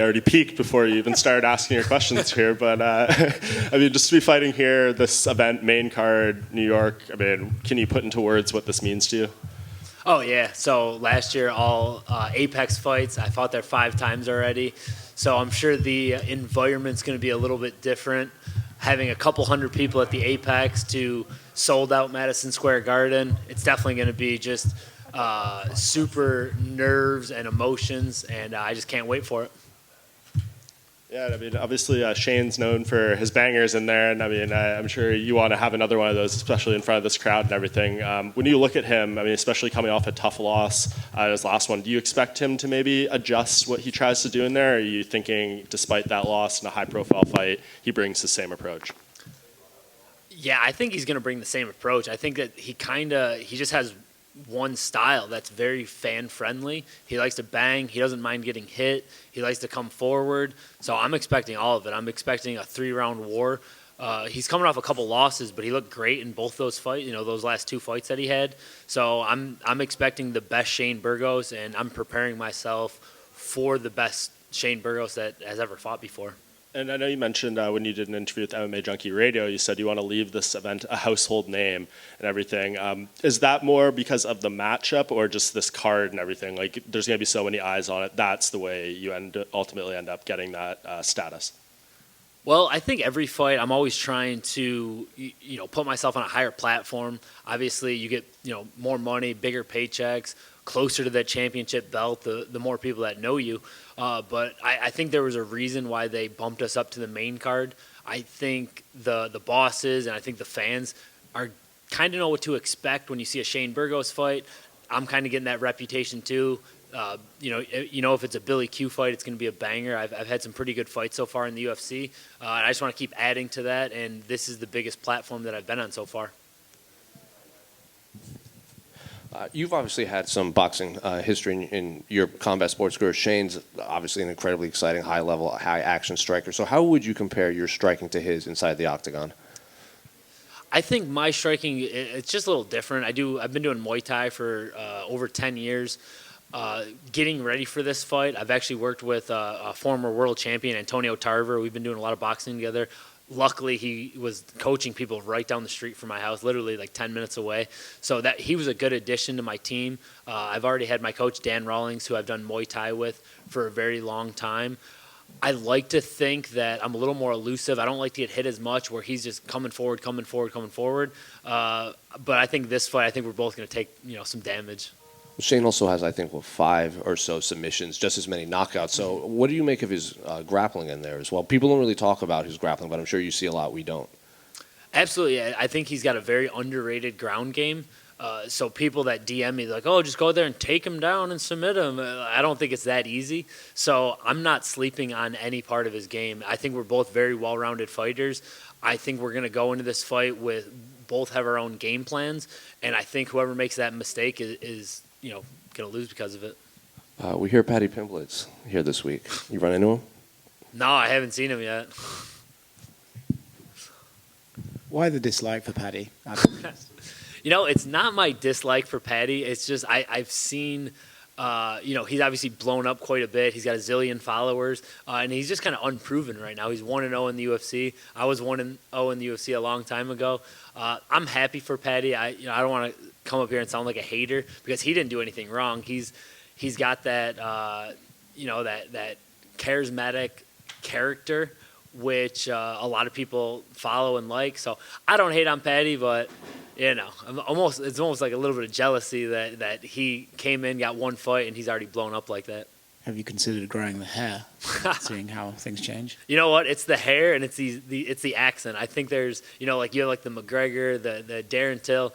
already peaked before you even started asking your questions here. But I mean, just to be fighting here, this event, main card, New York. I mean, can you put into words what this means to you? Oh, yeah. So last year, all Apex fights, I fought there 5 times already. So I'm sure the environment's going to be a little bit different. Having a couple hundred people at the Apex to sold out Madison Square Garden, it's definitely going to be just super nerves and emotions, and I just can't wait for it. Yeah, I mean, obviously Shane's known for his bangers in there, and I mean, I'm sure you want to have another one of those, especially in front of this crowd and everything. When you look at him, I mean, especially coming off a tough loss, his last one, do you expect him to maybe adjust what he tries to do in there, or are you thinking, despite that loss in a high-profile fight, he brings the same approach? Yeah, I think he's going to bring the same approach. I think that he just has one style that's very fan friendly. He likes to bang. He doesn't mind getting hit. He likes to come forward. So I'm expecting all of it. I'm expecting a 3-round war. He's coming off a couple losses, but he looked great in both those fights. You know, those last 2 fights that he had. So I'm expecting the best Shane Burgos, and I'm preparing myself for the best Shane Burgos that has ever fought before. And I know you mentioned when you did an interview with MMA Junkie Radio, you said you want to leave this event a household name and everything. Is that more because of the matchup or just this card and everything? Like, there's going to be so many eyes on it. That's the way you ultimately end up getting that status. Well, I think every fight I'm always trying to, put myself on a higher platform. Obviously, you get, more money, bigger paychecks, closer to that championship belt, the more people that know you. But I think there was a reason why they bumped us up to the main card. I think the bosses and I think the fans are kind of know what to expect when you see a Shane Burgos fight. I'm kind of getting that reputation too. If it's a Billy Q fight, it's going to be a banger. I've had some pretty good fights so far in the UFC. And I just want to keep adding to that, and this is the biggest platform that I've been on so far. You've obviously had some boxing history in your combat sports career. Shane's obviously an incredibly exciting, high-level, high-action striker. So how would you compare your striking to his inside the octagon? I think my striking, it's just a little different. I've been doing Muay Thai for over 10 years. Getting ready for this fight, I've actually worked with a former world champion, Antonio Tarver. We've been doing a lot of boxing together. Luckily, he was coaching people right down the street from my house, literally like 10 minutes away. So that he was a good addition to my team. I've already had my coach, Dan Rawlings, who I've done Muay Thai with for a very long time. I like to think that I'm a little more elusive. I don't like to get hit as much where he's just coming forward. But I think this fight, we're both going to take some damage. Shane also has, I think, 5 or so submissions, just as many knockouts. So what do you make of his grappling in there as well? People don't really talk about his grappling, but I'm sure you see a lot we don't. Absolutely. I think he's got a very underrated ground game. So people that DM me, like, oh, just go there and take him down and submit him. I don't think it's that easy. So I'm not sleeping on any part of his game. I think we're both very well-rounded fighters. I think we're going to go into this fight with both have our own game plans. And I think whoever makes that mistake is going to lose because of it. We hear Paddy Pimblett's here this week. You run into him? No, I haven't seen him yet. Why the dislike for Paddy? It's not my dislike for Paddy. It's just I've seen, he's obviously blown up quite a bit. He's got a zillion followers, and he's just kind of unproven right now. He's 1-0 in the UFC. I was 1-0 in the UFC a long time ago. I'm happy for Paddy. I don't want to come up here and sound like a hater because he didn't do anything wrong. He's got that that charismatic character which a lot of people follow and like. So I don't hate on Paddy, but it's almost like a little bit of jealousy that he came in, got one fight, and he's already blown up like that. Have you considered growing the hair, seeing how things change? You know what? It's the hair and it's the accent. I think there's you have like the McGregor, the Darren Till.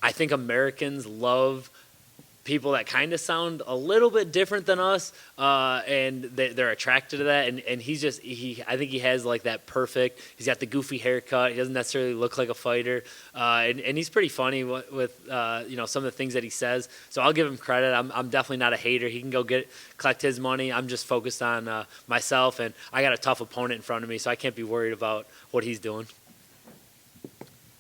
I think Americans love people that kind of sound a little bit different than us, and they're attracted to that. And I think he has like that perfect. He's got the goofy haircut. He doesn't necessarily look like a fighter, and he's pretty funny with some of the things that he says. So I'll give him credit. I'm definitely not a hater. He can go collect his money. I'm just focused on myself, and I got a tough opponent in front of me, so I can't be worried about what he's doing.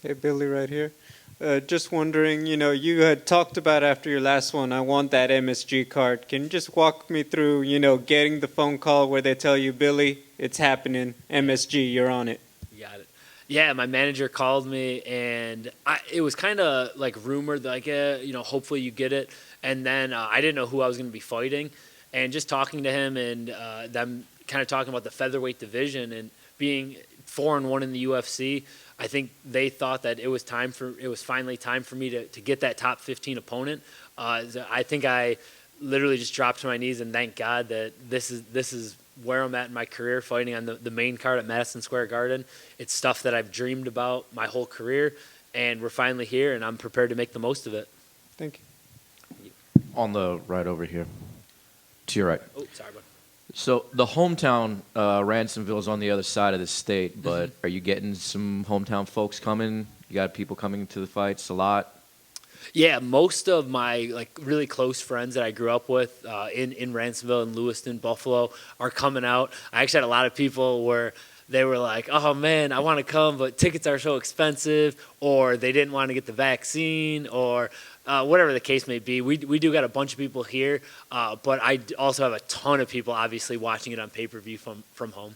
Hey, Billy, right here. Just wondering, you had talked about after your last one, I want that MSG card. Can you just walk me through, getting the phone call where they tell you, Billy, it's happening, MSG, you're on it? You got it. Yeah, my manager called me, and it was kind of like rumored, like, hopefully you get it. And then I didn't know who I was going to be fighting. And just talking to him and them kind of talking about the featherweight division and being 4-1 in the UFC, I think they thought that it was finally time for me to get that top 15 opponent. I think I literally just dropped to my knees and thank God that this is where I'm at in my career, fighting on the main card at Madison Square Garden. It's stuff that I've dreamed about my whole career, and we're finally here, and I'm prepared to make the most of it. Thank you. On the right over here. To your right. Oh, sorry, bud. So the hometown, Ransomville, is on the other side of the state, but are you getting some hometown folks coming? You got people coming to the fights a lot? Yeah, most of my really close friends that I grew up with in Ransomville and Lewiston, Buffalo, are coming out. I actually had a lot of people where they were like, "Oh man, I want to come, but tickets are so expensive," or they didn't want to get the vaccine, or whatever the case may be. We do got a bunch of people here, but I also have a ton of people obviously watching it on pay-per-view from home.